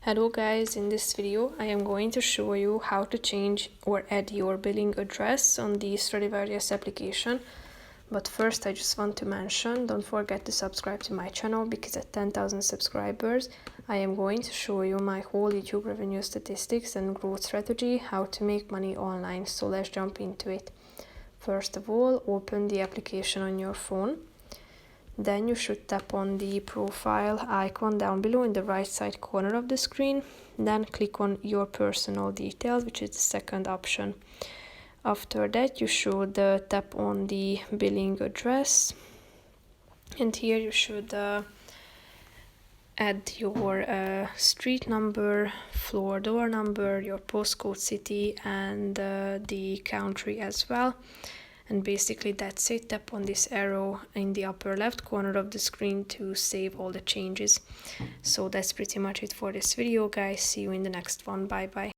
Hello guys, in this video I am going to show you how to change or add your billing address on the Stradivarius application. But first I just want to mention, don't forget to subscribe to my channel because at 10,000 subscribers I am going to show you my whole YouTube revenue statistics and growth strategy, how to make money online. So let's jump into it. First of all, open the application on your phone. Then you should tap on the profile icon down below in the right side corner of the screen. Then click on your personal details, which is the second option. After that, you should tap on the billing address. And here you should add your street number, floor door number, your postcode city, and the country as well. And basically that's it. Tap on this arrow in the upper left corner of the screen to save all the changes. So that's pretty much it for this video, guys. See you in the next one. Bye bye.